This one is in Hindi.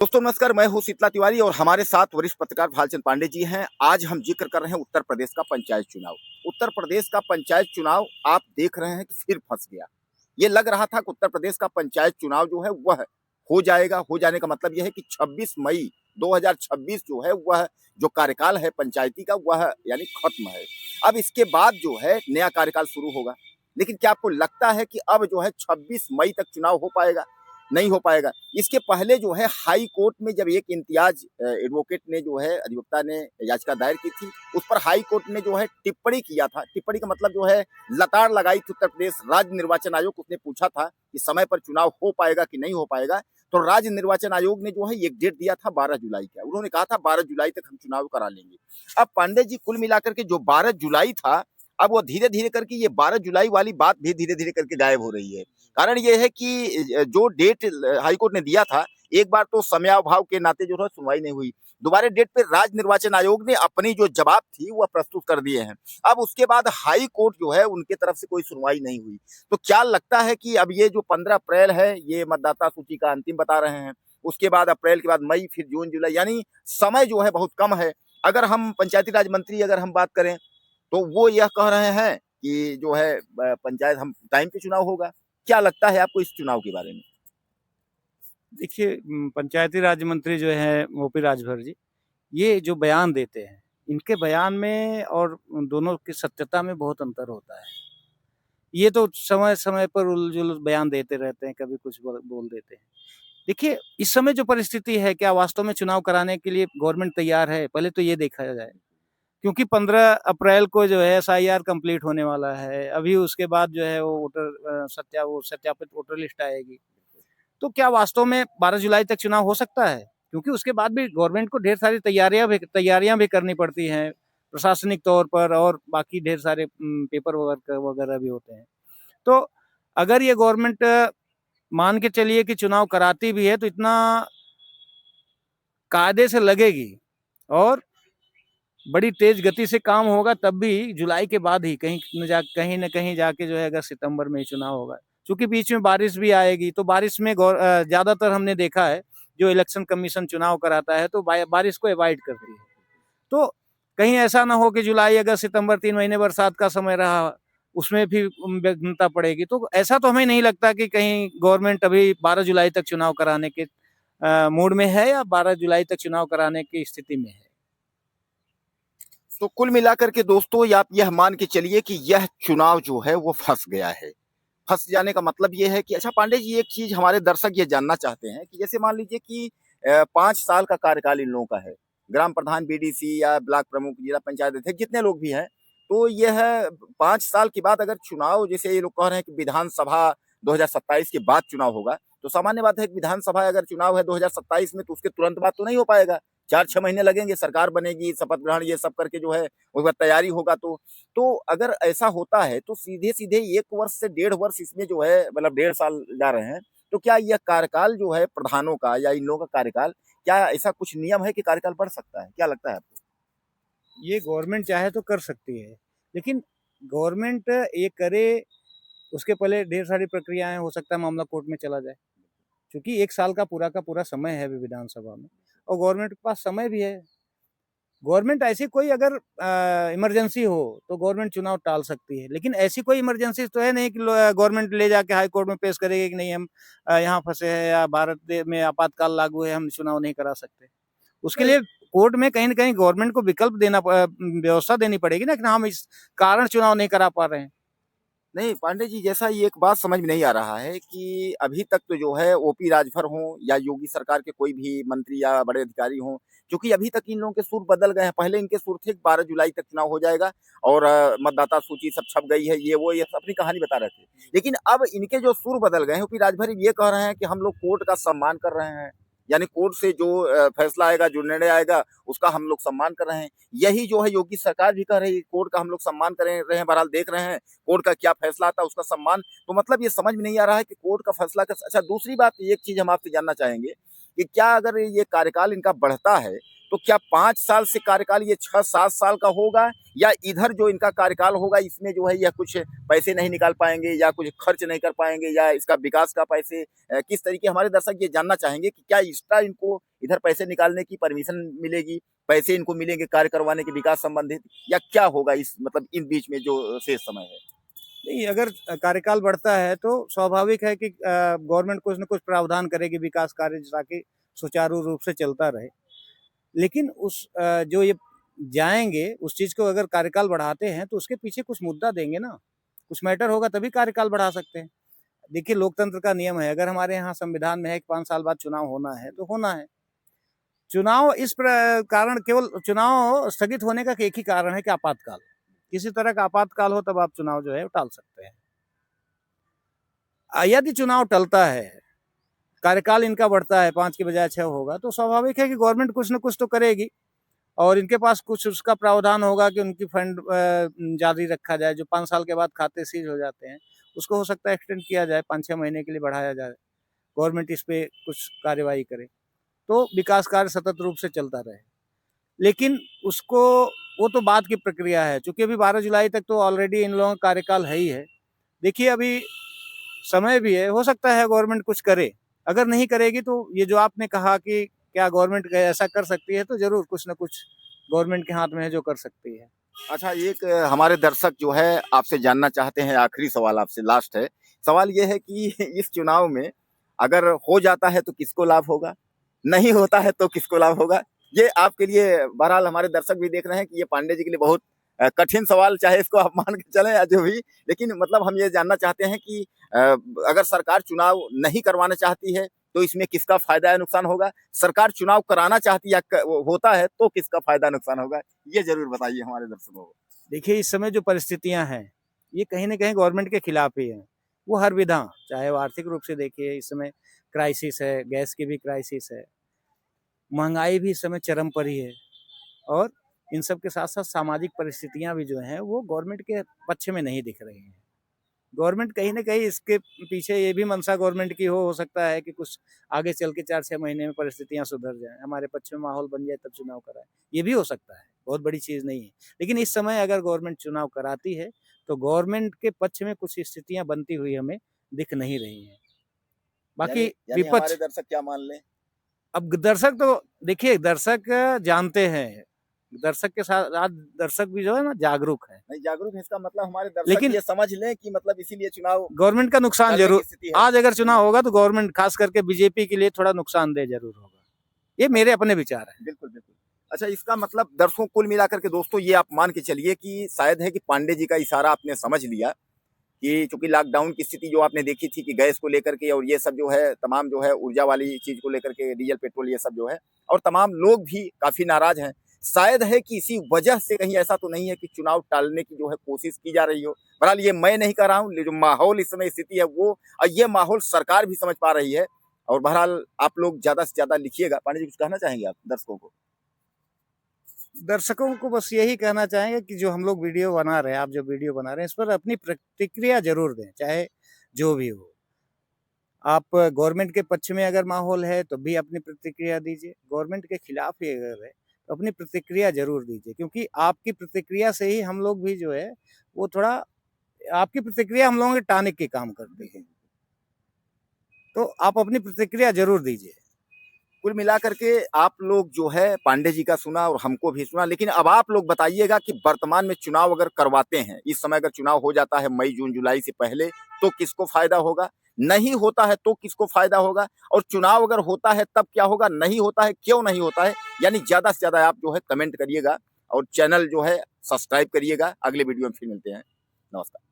दोस्तों नमस्कार, मैं हूं शीतला तिवारी और हमारे साथ वरिष्ठ पत्रकार भालचंद पांडे जी हैं। आज हम जिक्र कर रहे हैं उत्तर प्रदेश का पंचायत चुनाव। उत्तर प्रदेश का पंचायत चुनाव आप देख रहे हैं कि फिर फंस गया। ये लग रहा था कि उत्तर प्रदेश का पंचायत चुनाव जो है वह हो जाएगा। हो जाने का मतलब यह है कि 26 मई 2026 जो है वह जो कार्यकाल है पंचायती का वह यानी खत्म है। अब इसके बाद जो है नया कार्यकाल शुरू होगा। लेकिन क्या आपको लगता है कि अब जो है 26 मई तक चुनाव हो पाएगा? नहीं हो पाएगा। इसके पहले जो है हाई कोर्ट में जब एक इम्तियाज एडवोकेट ने जो है अधिवक्ता ने याचिका दायर की थी, उस पर हाई कोर्ट ने जो है टिप्पणी किया था। टिप्पणी का मतलब जो है लताड़ लगाई थी उत्तर प्रदेश राज्य निर्वाचन आयोग को। उसने पूछा था कि समय पर चुनाव हो पाएगा कि नहीं हो पाएगा। तो राज्य निर्वाचन आयोग ने जो है एक डेट दिया था 12 जुलाई का। उन्होंने कहा था 12 जुलाई तक हम चुनाव करा लेंगे। अब पांडे जी कुल मिलाकर के जो 12 जुलाई था, अब वो धीरे धीरे करके ये 12 जुलाई वाली बात भी धीरे धीरे करके गायब हो रही है। कारण ये है कि जो डेट हाईकोर्ट ने दिया था, एक बार तो समयाभाव के नाते जो है सुनवाई नहीं हुई। दोबारा डेट पे राज्य निर्वाचन आयोग ने अपनी जो जवाब थी वह प्रस्तुत कर दिए हैं। अब उसके बाद हाई कोर्ट जो है उनके तरफ से कोई सुनवाई नहीं हुई। तो क्या लगता है कि अब ये जो 15 अप्रैल है ये मतदाता सूची का अंतिम बता रहे हैं। उसके बाद अप्रैल के बाद मई, फिर जून, जुलाई, यानी समय जो है बहुत कम है। अगर हम पंचायती राज मंत्री अगर हम बात करें तो वो यह कह रहे हैं कि जो है पंचायत हम टाइम पे चुनाव होगा। क्या लगता है आपको इस चुनाव के बारे में? देखिए पंचायती राज मंत्री जो है ओपी राजभर जी, ये जो बयान देते हैं, इनके बयान में और दोनों की सत्यता में बहुत अंतर होता है। ये तो समय-समय पर उल-जुल बयान देते रहते हैं, कभी कुछ बोल देते हैं। देखिए, इस समय जो परिस्थिति है, क्या वास्तव में चुनाव कराने के लिए गवर्नमेंट तैयार है? पहले तो ये देखा जाए। क्योंकि 15 अप्रैल को जो है एसआईआर कंप्लीट होने वाला है। अभी उसके बाद जो है वो वो सत्यापित वोटर लिस्ट आएगी। तो क्या वास्तव में 12 जुलाई तक चुनाव हो सकता है? क्योंकि उसके बाद भी गवर्नमेंट को ढेर सारी तैयारियाँ भी करनी पड़ती हैं, प्रशासनिक तौर पर और बाकी ढेर सारे पेपर वर्क वगैरह भी होते हैं। तो अगर ये गवर्नमेंट मान के चलिए कि चुनाव कराती भी है तो इतना कायदे से लगेगी और बड़ी तेज गति से काम होगा तब भी जुलाई के बाद ही कहीं न कहीं जाके जो है अगस्त सितंबर में ही चुनाव होगा। चूँकि बीच में बारिश भी आएगी तो बारिश में ज़्यादातर हमने देखा है जो इलेक्शन कमीशन चुनाव कराता है तो बारिश को अवॉइड करती है। तो कहीं ऐसा ना हो कि जुलाई, अगस्त, सितंबर 3 महीने बरसात का समय रहा, उसमें भी विघ्नता पड़ेगी। तो ऐसा तो हमें नहीं लगता कि कहीं गवर्नमेंट अभी 12 जुलाई तक चुनाव कराने के मूड में है या 12 जुलाई तक चुनाव कराने की स्थिति में है। तो कुल मिलाकर के दोस्तों आप यह मान के चलिए कि यह चुनाव जो है वो फँस गया है। फँस जाने का मतलब ये है कि अच्छा पांडे जी एक चीज़ हमारे दर्शक ये जानना चाहते हैं कि जैसे मान लीजिए कि 5 साल का कार्यकाल इन लोगों का है। ग्राम प्रधान, बीडीसी या ब्लॉक प्रमुख, जिला पंचायत अध्यक्ष जितने लोग भी हैं, तो यह 5 साल के बाद अगर चुनाव जैसे ये लोग कह रहे हैं कि विधानसभा 2027 के बाद चुनाव होगा, तो सामान्य बात है कि विधानसभा अगर चुनाव है 2027 में तो उसके तुरंत बाद तो नहीं हो पाएगा। 4-6 महीने लगेंगे, सरकार बनेगी, शपथ ग्रहण ये सब करके जो है उसके बाद तैयारी होगा तो अगर ऐसा होता है तो सीधे-सीधे 1 वर्ष से 1.5 वर्ष इसमें जो है मतलब 1.5 साल जा रहे हैं। तो क्या यह कार्यकाल जो है प्रधानों का या इन लोगों का कार्यकाल, क्या ऐसा कुछ नियम है कि कार्यकाल बढ़ सकता है? क्या लगता है आपको? ये गवर्नमेंट चाहे तो कर सकती है, लेकिन गवर्नमेंट ये करे उसके पहले ढेर सारी प्रक्रियाएँ हो सकता है मामला कोर्ट में चला जाए। क्योंकि 1 साल का पूरा समय है अभी विधानसभा में और गवर्नमेंट के पास समय भी है। गवर्नमेंट ऐसी कोई अगर इमरजेंसी हो तो गवर्नमेंट चुनाव टाल सकती है, लेकिन ऐसी कोई इमरजेंसी तो है नहीं कि गवर्नमेंट ले जाके हाई कोर्ट में पेश करेगी कि नहीं हम यहाँ फँसे हैं या भारत दे में आपातकाल लागू है, हम चुनाव नहीं करा सकते। उसके नहीं। लिए कोर्ट में कहीं न कहीं गवर्नमेंट को विकल्प व्यवस्था देनी पड़ेगी ना कि हम इस कारण चुनाव नहीं करा पा रहे हैं। नहीं, पांडे जी जैसा ये एक बात समझ में नहीं आ रहा है कि अभी तक तो जो है ओपी राजभर हों या योगी सरकार के कोई भी मंत्री या बड़े अधिकारी हों, क्योंकि अभी तक इन लोगों के सुर बदल गए हैं। पहले इनके सुर थे कि 12 जुलाई तक चुनाव हो जाएगा और मतदाता सूची सब छप गई है, ये सब अपनी कहानी बता रहे थे। लेकिन अब इनके जो सुर बदल गए हैं, ओपी राजभर ये कह रहे हैं कि हम लोग कोर्ट का सम्मान कर रहे हैं। यानी कोर्ट से जो फैसला आएगा, जो निर्णय आएगा, उसका हम लोग सम्मान कर रहे हैं। यही जो है योगी सरकार भी कह रही है, कोर्ट का हम लोग सम्मान कर रहे हैं, बहरहाल देख रहे हैं कोर्ट का क्या फैसला आता है उसका सम्मान। तो मतलब ये समझ में नहीं आ रहा है कि कोर्ट का फैसला अच्छा दूसरी बात एक चीज़ हम आपसे जानना चाहेंगे कि क्या अगर ये कार्यकाल इनका बढ़ता है तो क्या 5 साल से कार्यकाल ये 6-7 साल का होगा, या इधर जो इनका कार्यकाल होगा इसमें जो है यह कुछ पैसे नहीं निकाल पाएंगे या कुछ खर्च नहीं कर पाएंगे, या इसका विकास का पैसे किस तरीके, हमारे दर्शक ये जानना चाहेंगे कि क्या एक्स्ट्रा इनको इधर पैसे निकालने की परमिशन मिलेगी, पैसे इनको मिलेंगे कार्य करवाने के विकास संबंधित, या क्या होगा इस मतलब इन बीच में जो शेष समय है? नहीं, अगर कार्यकाल बढ़ता है तो स्वाभाविक है कि गवर्नमेंट कुछ न कुछ प्रावधान करेगी विकास कार्य ताकि सुचारू रूप से चलता रहे। लेकिन जो ये जाएंगे उस चीज को अगर कार्यकाल बढ़ाते हैं तो उसके पीछे कुछ मुद्दा देंगे ना, कुछ मैटर होगा तभी कार्यकाल बढ़ा सकते हैं। देखिए, लोकतंत्र का नियम है, अगर हमारे यहाँ संविधान में है कि 5 साल बाद चुनाव होना है तो होना है। चुनाव कारण, केवल चुनाव स्थगित होने का एक ही कारण है कि आपातकाल, किसी तरह का आपातकाल हो तब आप चुनाव जो है टाल सकते हैं। यदि चुनाव टलता है, कार्यकाल इनका बढ़ता है, 5 के बजाय 6 होगा, तो स्वाभाविक है कि गवर्नमेंट कुछ न कुछ तो करेगी और इनके पास कुछ उसका प्रावधान होगा कि उनकी फंड जारी रखा जाए। जो 5 साल के बाद खाते सीज हो जाते हैं उसको हो सकता है एक्सटेंड किया जाए, 5-6 महीने के लिए बढ़ाया जाए, गवर्नमेंट इस पे कुछ कार्यवाही करे तो विकास कार्य सतत रूप से चलता रहे। लेकिन उसको, वो तो बाद की प्रक्रिया है, चूंकि अभी 12 जुलाई तक तो ऑलरेडी इन लोगों का कार्यकाल है ही है। देखिए, अभी समय भी है, हो सकता है गवर्नमेंट कुछ करे। अगर नहीं करेगी तो ये जो आपने कहा कि क्या गवर्नमेंट ऐसा कर सकती है, तो जरूर कुछ ना कुछ गवर्नमेंट के हाथ में है जो कर सकती है। अच्छा, एक हमारे दर्शक जो है आपसे जानना चाहते हैं, आखिरी सवाल आपसे लास्ट है। सवाल ये है कि इस चुनाव में अगर हो जाता है तो किसको लाभ होगा, नहीं होता है तो किसको लाभ होगा? ये आपके लिए, बहरहाल हमारे दर्शक भी देख रहे हैं कि ये पांडे जी के लिए बहुत कठिन सवाल, चाहे इसको आप मान के चलें या जो भी, लेकिन मतलब हम ये जानना चाहते हैं कि अगर सरकार चुनाव नहीं करवाना चाहती है तो इसमें किसका फायदा या नुकसान होगा? सरकार चुनाव कराना चाहती है होता है तो किसका फायदा नुकसान होगा? ये जरूर बताइए हमारे दर्शकों को। देखिए, इस समय जो परिस्थितियां हैं ये कहीं ना कहीं गवर्नमेंट के खिलाफ ही है। वो हर विधा, चाहे वो आर्थिक रूप से देखिए, इस समय क्राइसिस है, गैस की भी क्राइसिस है, महंगाई भी इस समय चरम पर ही है, और इन सब के साथ साथ सामाजिक परिस्थितियां भी जो हैं वो गवर्नमेंट के पक्ष में नहीं दिख रही हैं। गवर्नमेंट कहीं ना कहीं इसके पीछे ये भी मंशा गवर्नमेंट की हो सकता है कि कुछ आगे चल के 4-6 महीने में परिस्थितियां सुधर जाएं, हमारे पक्ष में माहौल बन जाए तब चुनाव कराए, ये भी हो सकता है, बहुत बड़ी चीज नहीं है। लेकिन इस समय अगर गवर्नमेंट चुनाव कराती है तो गवर्नमेंट के पक्ष में कुछ स्थितियां बनती हुई हमें दिख नहीं रही है। बाकी यानी विपक्ष, हमारे दर्शक क्या मान लें? अब दर्शक तो देखिए, दर्शक जानते हैं, दर्शक के साथ आज दर्शक भी जो है ना जागरूक है, नहीं, जागरूक है इसका मतलब हमारे दर्शक लेकिन ये समझ लें कि मतलब इसीलिए चुनाव गवर्नमेंट का नुकसान करने जरूर, की स्थिति है। आज अगर चुनाव होगा तो गवर्नमेंट खास करके बीजेपी के लिए थोड़ा नुकसानदेह जरूर होगा, ये मेरे अपने विचार है। बिल्कुल, बिल्कुल। अच्छा, इसका मतलब दर्शकों, कुल मिलाकर के दोस्तों ये आप मान के चलिए कि शायद है कि पांडे जी का इशारा आपने समझ लिया कि चूंकि लॉकडाउन की स्थिति जो आपने देखी थी कि गैस को लेकर के और ये सब जो है तमाम जो है ऊर्जा वाली चीज को लेकर के, डीजल पेट्रोल ये सब जो है, और तमाम लोग भी काफी नाराज हैं। शायद है कि इसी वजह से, कहीं ऐसा तो नहीं है कि चुनाव टालने की जो है कोशिश की जा रही हो। बहरहाल ये मैं नहीं कर रहा हूँ, जो माहौल इस समय स्थिति है वो, और ये माहौल सरकार भी समझ पा रही है। और बहरहाल आप लोग ज्यादा से ज्यादा लिखिएगा। पांडे जी, कुछ कहना चाहेंगे आप दर्शकों को? दर्शकों को बस यही कहना चाहेंगे कि जो हम लोग वीडियो बना रहे हैं, आप जो वीडियो बना रहे हैं, इस पर अपनी प्रतिक्रिया जरूर दें, चाहे जो भी हो। आप गवर्नमेंट के पक्ष में अगर माहौल है तो भी अपनी प्रतिक्रिया दीजिए, गवर्नमेंट के खिलाफ ही अगर है तो अपनी प्रतिक्रिया जरूर दीजिए, क्योंकि आपकी प्रतिक्रिया से ही हम लोग भी जो है वो थोड़ा, आपकी प्रतिक्रिया हम लोगों के टॉनिक के काम करती है, तो आप अपनी प्रतिक्रिया जरूर दीजिए। कुल मिलाकर के आप लोग जो है पांडे जी का सुना और हमको भी सुना, लेकिन अब आप लोग बताइएगा कि वर्तमान में चुनाव अगर करवाते हैं, इस समय अगर चुनाव हो जाता है मई जून जुलाई से पहले, तो किसको फायदा होगा? नहीं होता है तो किसको फायदा होगा? और चुनाव अगर होता है तब क्या होगा? नहीं होता है क्यों नहीं होता है? यानी ज्यादा से ज्यादा आप जो है कमेंट करिएगा और चैनल जो है सब्सक्राइब करिएगा। अगले वीडियो में फिर मिलते हैं। नमस्कार।